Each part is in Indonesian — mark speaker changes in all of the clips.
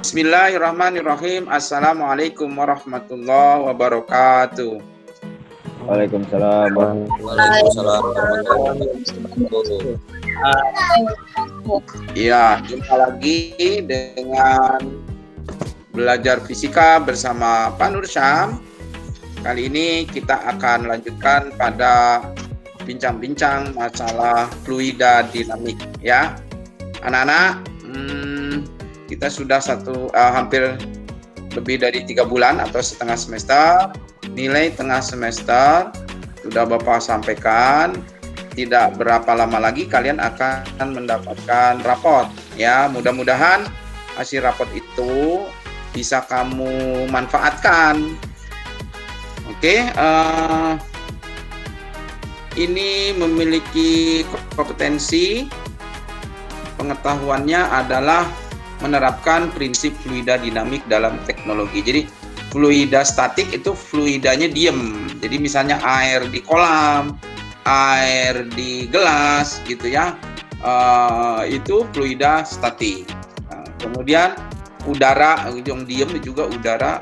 Speaker 1: Bismillahirrahmanirrahim. Assalamualaikum warahmatullahi wabarakatuh.
Speaker 2: Waalaikumsalam.
Speaker 3: Waalaikumsalam warahmatullahi wabarakatuh.
Speaker 1: Ya, jumpa lagi dengan belajar fisika bersama Pak Nur Syam. Kali ini kita akan lanjutkan pada bincang-bincang masalah fluida dinamik, ya. Anak-anak, kita sudah hampir lebih dari 3 bulan atau setengah semester. Nilai tengah semester sudah Bapak sampaikan. Tidak berapa lama lagi kalian akan mendapatkan raport, ya. Mudah-mudahan hasil raport itu bisa kamu manfaatkan. Oke, ini memiliki kompetensi, pengetahuannya adalah menerapkan prinsip fluida dinamik dalam teknologi. Jadi fluida statik itu fluidanya diem. Jadi misalnya air di kolam, air di gelas gitu ya, itu fluida statik. Kemudian udara yang diem juga udara,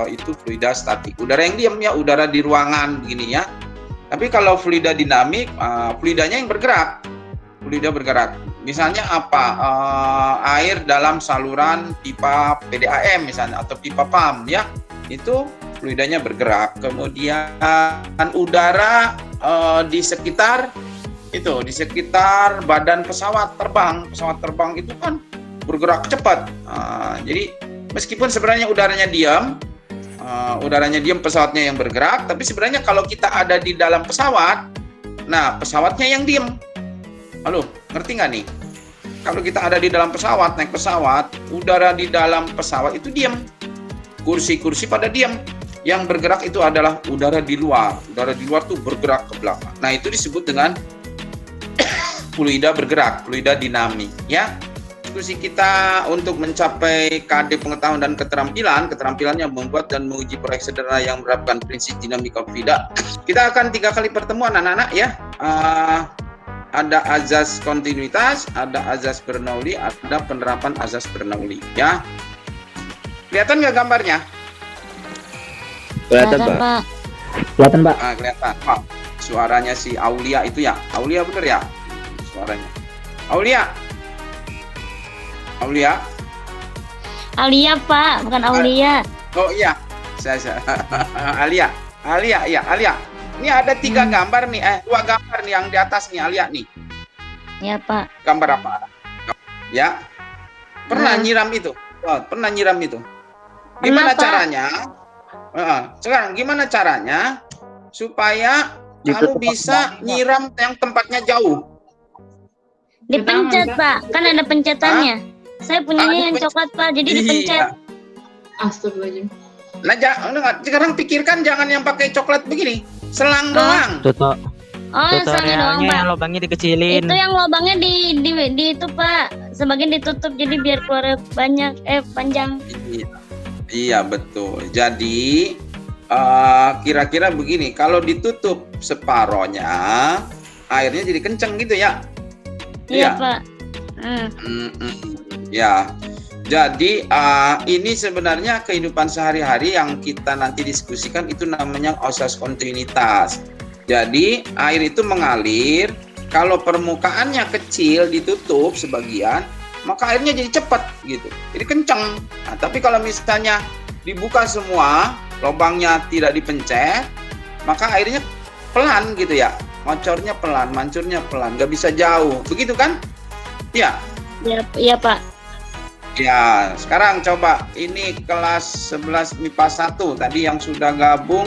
Speaker 1: itu fluida statik. Udara yang diem ya udara di ruangan begini ya. Tapi kalau fluida dinamik, fluidanya yang bergerak. Fluida bergerak. Misalnya apa? Air dalam saluran pipa PDAM misalnya atau pipa PAM ya. Itu fluidanya bergerak. Kemudian udara di sekitar badan pesawat terbang. Pesawat terbang itu kan bergerak cepat. Jadi meskipun sebenarnya udaranya diam, pesawatnya yang bergerak, tapi sebenarnya kalau kita ada di dalam pesawat, nah pesawatnya yang diam. Halo, ngerti nggak nih? Kalau kita ada di dalam pesawat, naik pesawat, udara di dalam pesawat itu diam. Kursi-kursi pada diam. Yang bergerak itu adalah udara di luar. Udara di luar tuh bergerak ke belakang. Nah, itu disebut dengan fluida bergerak, fluida dinamik, ya. Diskusi kita untuk mencapai KD pengetahuan dan keterampilannya membuat dan menguji proyek sederhana yang menerapkan prinsip dinamika fluida. Kita akan 3 kali pertemuan anak-anak ya. Ada azas kontinuitas, ada azas Bernoulli, ada penerapan azas Bernoulli ya. Kelihatan nggak gambarnya?
Speaker 2: Kelihatan, Pak.
Speaker 4: Kelihatan, Pak.
Speaker 1: Kelihatan. Pak, suaranya si Aulia itu ya. Aulia bener ya? Suaranya. Aulia,
Speaker 5: Pak, bukan Aulia.
Speaker 1: Oh iya, saya. Alia. Ini ada 3 gambar nih, 2 gambar nih yang di atas nih, Alia nih.
Speaker 5: Ya, Pak.
Speaker 1: Gambar apa? Ya. Pernah nyiram itu? Pernah nyiram itu? Gimana caranya? Sekarang gimana caranya supaya kamu bisa nyiram yang tempatnya jauh?
Speaker 5: Dipencet, Pak. Kan ada pencetannya. Saya punyanya yang coklat, Pak. Jadi dipencet.
Speaker 6: Astagfirullahaladzim.
Speaker 1: Nah, sekarang pikirkan jangan yang pakai coklat begini. Selang doang.
Speaker 5: Selangnya doang, Pak.
Speaker 4: Lubangnya dikecilin.
Speaker 5: Itu yang lubangnya di itu, Pak. Sebagian ditutup jadi biar keluar banyak panjang.
Speaker 1: Iya, betul. Jadi kira-kira begini, kalau ditutup separohnya airnya jadi kenceng gitu ya.
Speaker 5: Iya, Pak.
Speaker 1: Ya. Jadi ini sebenarnya kehidupan sehari-hari yang kita nanti diskusikan itu namanya asas kontinuitas. Jadi air itu mengalir, kalau permukaannya kecil ditutup sebagian, maka airnya jadi cepat gitu. Jadi kencang. Nah, tapi kalau misalnya dibuka semua, lubangnya tidak dipencet, maka airnya pelan gitu ya. Mancurnya pelan, nggak bisa jauh. Begitu kan? Ya.
Speaker 5: Iya, Pak.
Speaker 1: Ya, sekarang coba ini kelas 11 MIPA 1 tadi yang sudah gabung,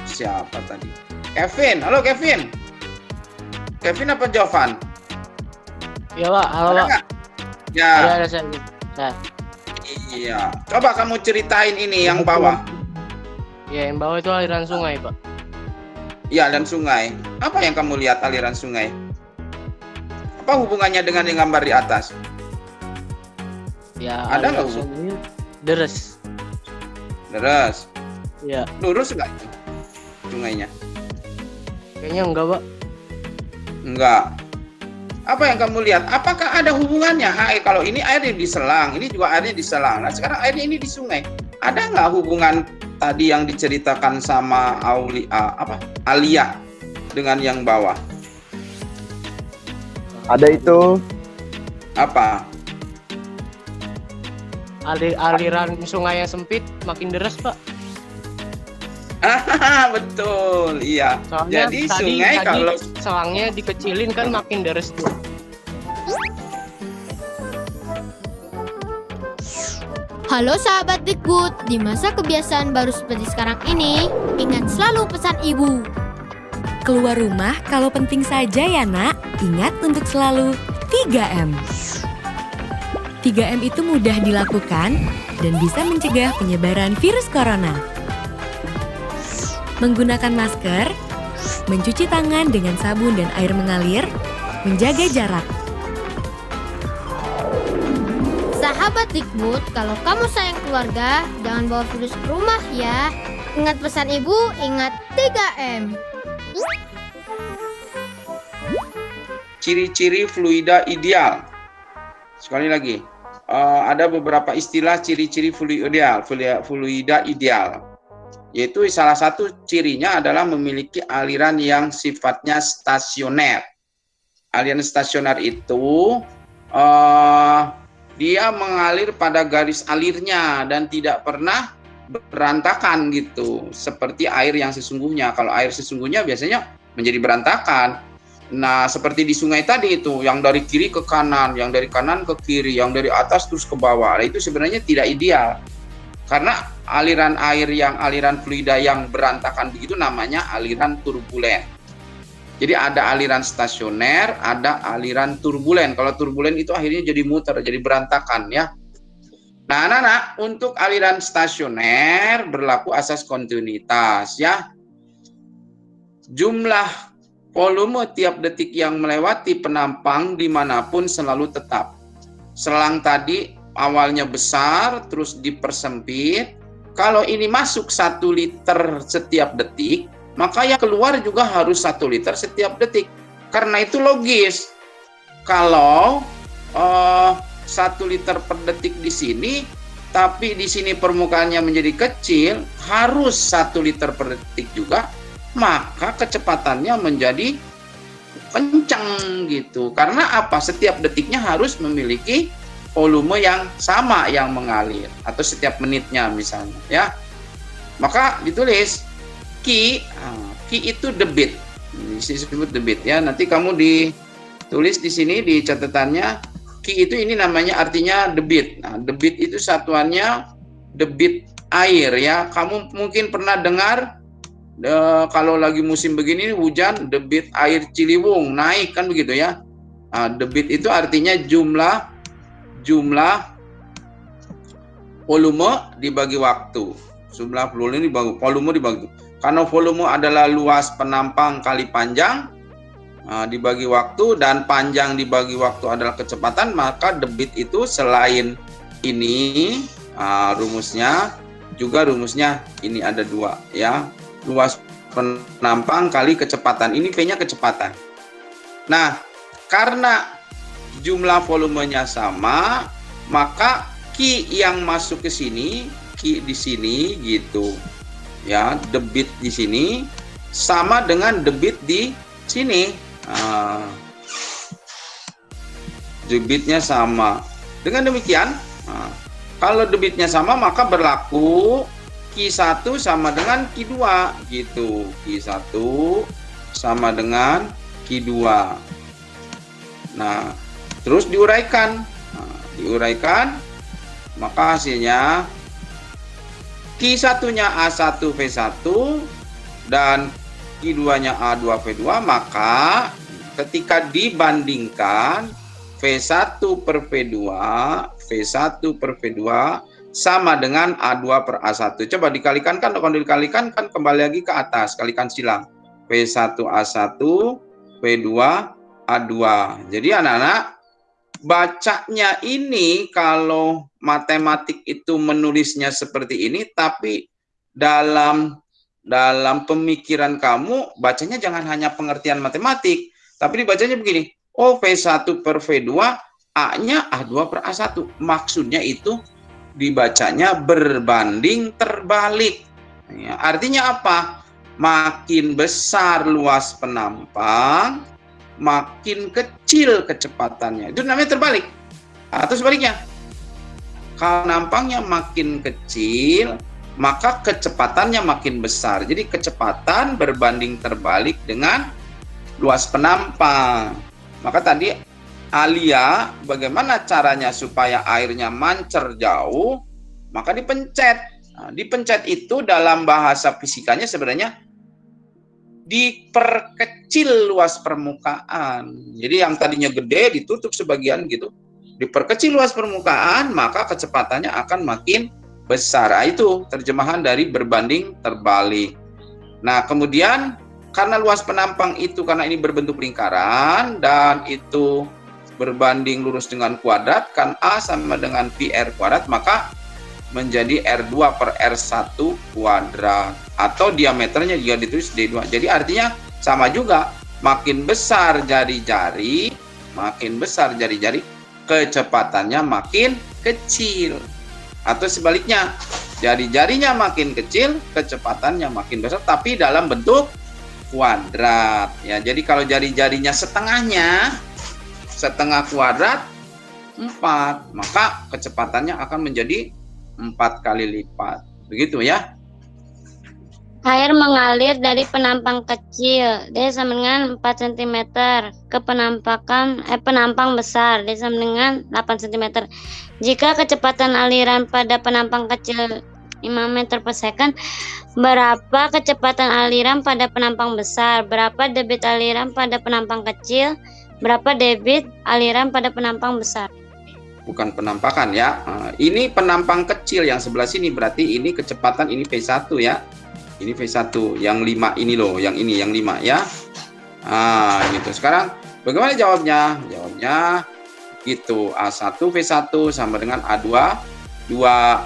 Speaker 1: siapa tadi? Kevin. Halo Kevin. Kevin apa Jovan?
Speaker 4: Iya, Pak. Halo, Pak.
Speaker 1: Ya.
Speaker 4: Ada saya.
Speaker 1: Iya. Coba kamu ceritain ini yang bawah.
Speaker 4: Ya, yang bawah itu aliran sungai, Pak.
Speaker 1: Iya, dan sungai. Apa yang kamu lihat aliran sungai? Apa hubungannya dengan yang gambar di atas?
Speaker 4: Ya,
Speaker 1: ada nggak
Speaker 4: sungainya deres. Ya.
Speaker 1: Lurus nggak itu sungainya?
Speaker 4: Kayaknya enggak, Pak.
Speaker 1: Enggak. Apa yang kamu lihat? Apakah ada hubungannya? Kalau ini airnya di selang, ini juga airnya di selang. Nah, sekarang airnya ini di sungai. Ada nggak hubungan tadi yang diceritakan sama Alia dengan yang bawah?
Speaker 2: Ada itu.
Speaker 1: Apa?
Speaker 4: Aliran sungai yang sempit makin deras, Pak.
Speaker 1: Betul, iya.
Speaker 4: Soalnya
Speaker 1: Jadi
Speaker 4: tadi
Speaker 1: sungai kalau
Speaker 4: selangnya dikecilin kan makin deras tuh.
Speaker 7: Halo sahabat Dikbud, di masa kebiasaan baru seperti sekarang ini, ingat selalu pesan ibu.
Speaker 8: Keluar rumah kalau penting saja ya nak, ingat untuk selalu 3M. 3M itu mudah dilakukan dan bisa mencegah penyebaran virus corona. Menggunakan masker, mencuci tangan dengan sabun dan air mengalir, menjaga jarak.
Speaker 7: Sahabat Dikbud, kalau kamu sayang keluarga, jangan bawa virus ke rumah ya. Ingat pesan ibu, ingat 3M.
Speaker 1: ciri-ciri fluida ideal. Sekali lagi, ada beberapa istilah ciri-ciri fluida ideal. Yaitu salah satu cirinya adalah memiliki aliran yang sifatnya stasioner. Aliran stasioner itu dia mengalir pada garis alirnya dan tidak pernah berantakan gitu, seperti air yang sesungguhnya. Kalau air sesungguhnya biasanya menjadi berantakan. Nah, seperti di sungai tadi itu, yang dari kiri ke kanan, yang dari kanan ke kiri, yang dari atas terus ke bawah. Nah, itu sebenarnya tidak ideal. Karena aliran air aliran fluida yang berantakan begitu namanya aliran turbulen. Jadi ada aliran stasioner, ada aliran turbulen. Kalau turbulen itu akhirnya jadi muter, jadi berantakan ya. Nah, anak-anak, untuk aliran stasioner berlaku asas kontinuitas ya. Jumlah volume tiap detik yang melewati penampang dimanapun selalu tetap. Selang tadi awalnya besar, terus dipersempit. Kalau ini masuk 1 liter setiap detik, maka yang keluar juga harus 1 liter setiap detik. Karena itu logis. Kalau 1 liter per detik di sini, tapi di sini permukaannya menjadi kecil, harus 1 liter per detik juga, maka kecepatannya menjadi kencang gitu. Karena apa? Setiap detiknya harus memiliki volume yang sama yang mengalir, atau setiap menitnya misalnya ya. Maka ditulis Q itu debit. Disebut debit ya. Nanti kamu ditulis di sini di catatannya Q itu ini namanya artinya debit. Nah, debit itu satuannya debit air ya. Kamu mungkin pernah dengar kalau lagi musim begini hujan, debit air Ciliwung naik kan begitu ya. Nah, debit itu artinya jumlah volume dibagi waktu. Jumlah volume dibagi waktu. Karena volume adalah luas penampang kali panjang dibagi waktu, dan panjang dibagi waktu adalah kecepatan, maka debit itu selain ini rumusnya ini ada 2 ya. Luas penampang kali kecepatan. Ini P-nya kecepatan. Nah, karena jumlah volumenya sama, maka Q yang masuk ke sini, Q di sini gitu. Ya, debit di sini sama dengan debit di sini. Debitnya sama. Dengan demikian, kalau debitnya sama maka berlaku Q1 sama dengan Q2 gitu. Q1 sama dengan Q2. Nah, terus diuraikan. Maka hasilnya Q1-nya A1V1 dan Q2-nya A2V2, maka ketika dibandingkan V1 per V2 sama dengan A2 per A1. Coba dikalikan kan, kalau dikalikan kan kembali lagi ke atas, kalikan silang. V1 A1, V2 A2. Jadi anak-anak, bacanya ini kalau matematik itu menulisnya seperti ini, tapi dalam pemikiran kamu bacanya jangan hanya pengertian matematik, tapi dibacanya begini. Oh, V1 per V2, A-nya A2 per A1. Maksudnya itu dibacanya berbanding terbalik. Ya, artinya apa? Makin besar luas penampang, makin kecil kecepatannya. Itu namanya terbalik. Atau sebaliknya, kalau nampangnya makin kecil, maka kecepatannya makin besar. Jadi kecepatan berbanding terbalik dengan luas penampang. Maka tadi Alia, bagaimana caranya supaya airnya mancer jauh? Maka dipencet. Nah, dipencet itu dalam bahasa fisikanya sebenarnya diperkecil luas permukaan. Jadi yang tadinya gede ditutup sebagian gitu. Diperkecil luas permukaan, maka kecepatannya akan makin besar. Nah, itu terjemahan dari berbanding terbalik. Nah, kemudian karena luas penampang itu, karena ini berbentuk lingkaran dan itu berbanding lurus dengan kuadrat, kan A sama dengan PR kuadrat, maka menjadi R2 per R1 kuadrat. Atau diameternya juga ditulis D2. Jadi artinya sama juga, makin besar jari-jari, kecepatannya makin kecil. Atau sebaliknya, jari-jarinya makin kecil, kecepatannya makin besar, tapi dalam bentuk kuadrat. Ya, jadi kalau jari-jarinya setengah kuadrat 4, maka kecepatannya akan menjadi 4 kali lipat. Begitu ya.
Speaker 5: Air mengalir dari penampang kecil, D sama dengan 4 cm, ke penampang besar, D sama dengan 8 cm. Jika kecepatan aliran pada penampang kecil 5 meter per second, berapa kecepatan aliran pada penampang besar? Berapa debit aliran pada penampang kecil? Berapa debit aliran pada penampang besar?
Speaker 1: Bukan penampakan ya. Ini penampang kecil yang sebelah sini, berarti ini kecepatan, ini V1 ya. Ini V1, yang 5 ini loh, yang ini, yang 5 ya. Gitu. Sekarang bagaimana jawabnya? Jawabnya gitu, A1 V1 sama dengan A2 2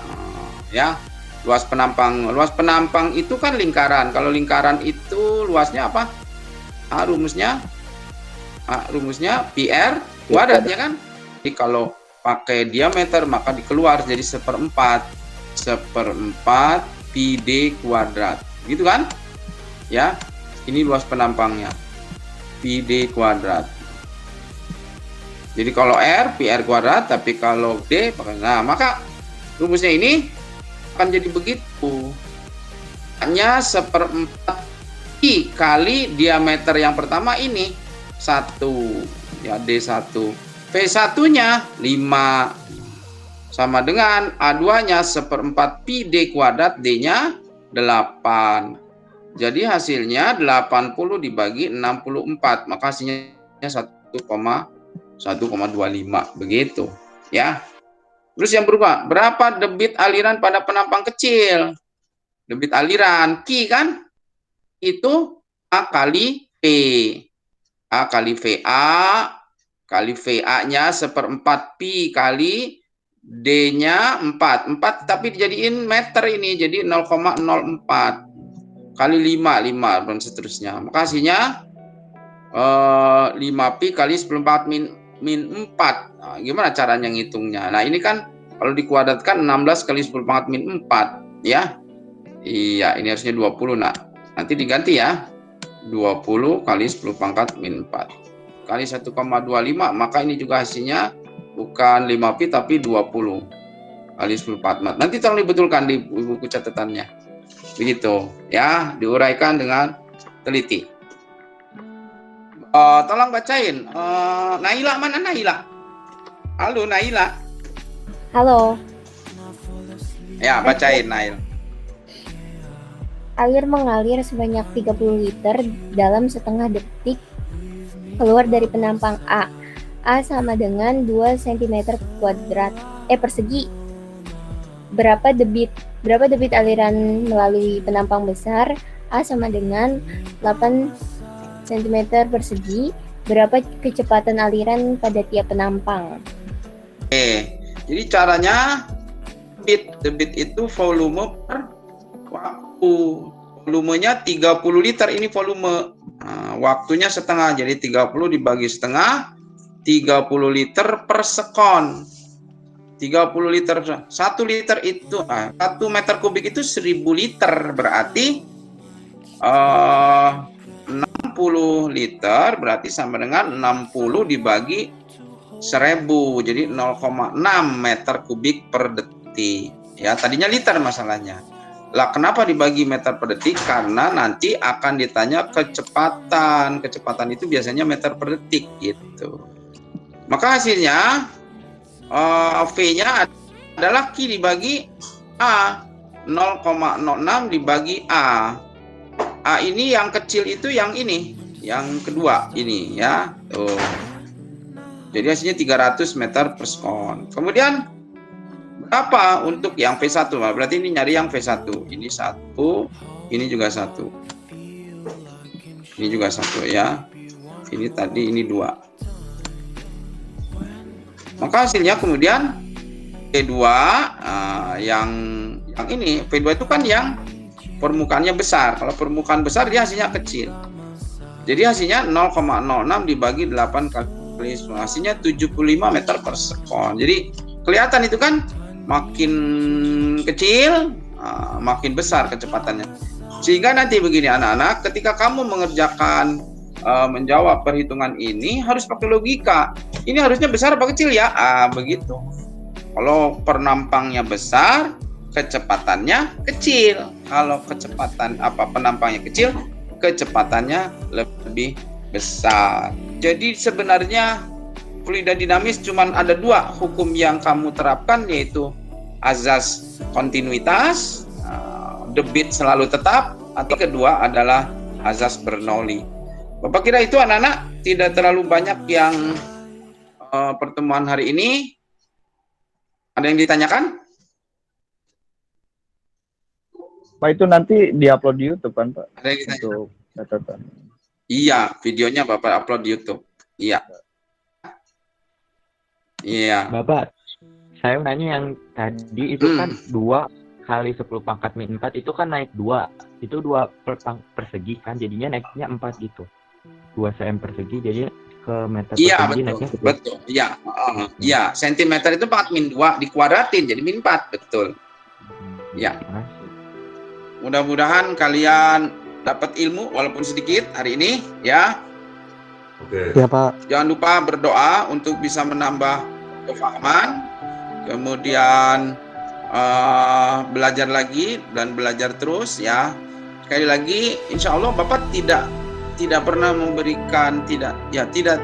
Speaker 1: ya. Luas penampang itu kan lingkaran. Kalau lingkaran itu luasnya apa? Rumusnya PR kuadrat ya kan. Jadi kalau pakai diameter maka dikeluar jadi 1/4 PD kuadrat. Gitu kan? Ya. Ini luas penampangnya. PD kuadrat. Jadi kalau R, PR kuadrat, tapi kalau D, maka rumusnya ini akan jadi begitu. Hanya 1/4 I kali diameter yang pertama ini 1, ya D1. V1-nya 5 sama dengan A2-nya 1/4 pi D kuadrat, D-nya 8. Jadi hasilnya 80 dibagi 64, maka hasilnya 1,25 begitu ya. Terus yang berubah, berapa debit aliran pada penampang kecil? Debit aliran Q kan itu A kali V. A kali VA kali VA-nya 1/4 pi kali D-nya 4 tapi dijadiin meter ini, jadi 0,04 kali 5 dan seterusnya. Maka hasilnya 5 pi kali 10/4 min 4. Nah, gimana caranya ngitungnya? Nah, ini kan kalau dikuadratkan 16 kali 10/4 min 4 ya. Iya, ini harusnya 20 nanti diganti ya. 20 kali 10/4 min 4 kali 1,25, maka ini juga hasilnya bukan 5 pi tapi 20 kali 10/4. Nanti tolong dibetulkan di buku catatannya. Begitu ya, diuraikan dengan teliti. Tolong bacain. Naila, mana Naila? Halo Naila.
Speaker 9: Halo.
Speaker 1: Ya, bacain Nail.
Speaker 9: Air mengalir sebanyak 30 liter dalam setengah detik keluar dari penampang A. A sama dengan 2 cm kuadrat persegi. Berapa debit aliran melalui penampang besar? A sama dengan 8 cm persegi. Berapa kecepatan aliran pada tiap penampang?
Speaker 1: Jadi caranya debit itu volume per waktu. Volumenya 30 liter ini volume. Waktunya setengah, jadi 30 dibagi setengah 30 liter per sekon. 30 liter. 1 liter itu 1 meter kubik itu 1000 liter, berarti 60 liter berarti sama dengan 60 dibagi 1000, jadi 0,6 meter kubik per detik. Ya, tadinya liter masalahnya. Lah, kenapa dibagi meter per detik? Karena nanti akan ditanya kecepatan. Kecepatan itu biasanya meter per detik gitu. Maka hasilnya V-nya adalah Q dibagi A. 0,06 dibagi A. A ini yang kecil itu yang ini, yang kedua ini ya. Tuh. Jadi hasilnya 300 meter per sekon. Kemudian berapa untuk yang V1? Berarti ini nyari yang V1. Ini 1, ini juga 1. Ini juga 1 ya. Ini tadi ini 2. Maka hasilnya kemudian V2 yang ini V2 itu kan yang permukaannya besar. Kalau permukaan besar dia hasilnya kecil. Jadi hasilnya 0,06 dibagi 8 kali 10. Hasilnya 75 meter per sekon. Jadi kelihatan itu kan makin kecil makin besar kecepatannya. Sehingga nanti begini anak-anak, ketika kamu mengerjakan menjawab perhitungan ini harus pakai logika. Ini harusnya besar apa kecil ya? Begitu. Kalau penampangnya besar, kecepatannya kecil. Kalau penampangnya kecil, kecepatannya lebih besar. Jadi sebenarnya fluida dinamis cuma ada 2 hukum yang kamu terapkan, yaitu azas kontinuitas, debit selalu tetap, atau kedua adalah azas Bernoulli. Bapak kira itu anak-anak tidak terlalu banyak yang pertemuan hari ini. Ada yang ditanyakan?
Speaker 2: Pak, itu nanti diupload di YouTube kan, Pak?
Speaker 1: Ada yang ditanyakan?
Speaker 2: Untuk catatan.
Speaker 1: Iya, videonya Bapak upload di YouTube. Iya. Iya.
Speaker 10: Bapak, saya nanya yang tadi itu kan 2 kali 10 pangkat min 4 itu kan naik 2. Itu 2 persegi kan, jadinya naiknya 4 gitu. 2 cm persegi jadi ke meter
Speaker 1: Iya,
Speaker 10: persegi
Speaker 1: betul.
Speaker 10: naiknya
Speaker 1: Betul. Iya. Iya, sentimeter itu 4 min 2 dikuadratin jadi min 4, betul. Ya. Mudah-mudahan kalian dapat ilmu walaupun sedikit hari ini ya.
Speaker 3: Oke.
Speaker 10: Ya, Pak.
Speaker 1: Jangan lupa berdoa untuk bisa menambah kefahaman. Kemudian belajar lagi dan belajar terus ya. Sekali lagi, insya Allah Bapak tidak pernah memberikan tidak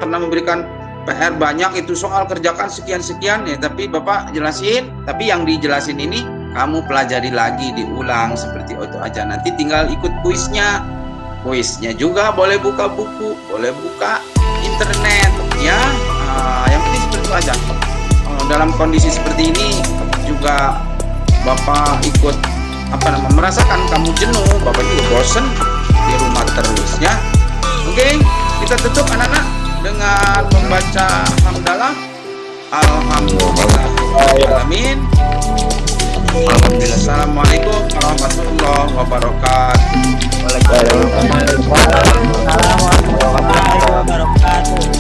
Speaker 1: pernah memberikan PR banyak, itu soal kerjakan sekian ya, tapi Bapak jelasin, tapi yang dijelasin ini kamu pelajari lagi, diulang seperti itu aja. Nanti tinggal ikut kuisnya. Kuisnya juga boleh buka buku, boleh buka internet ya. Yang penting seperti itu aja. Dalam kondisi seperti ini juga Bapak ikut merasakan kamu jenuh, Bapak juga bosen di rumah terus ya. Oke, kita tutup anak-anak dengan membaca hamdalah. Alhamdulillahirrahmanirrahim. Assalamualaikum warahmatullahi wabarakatuh.
Speaker 3: Waalaikumsalam warahmatullahi wabarakatuh.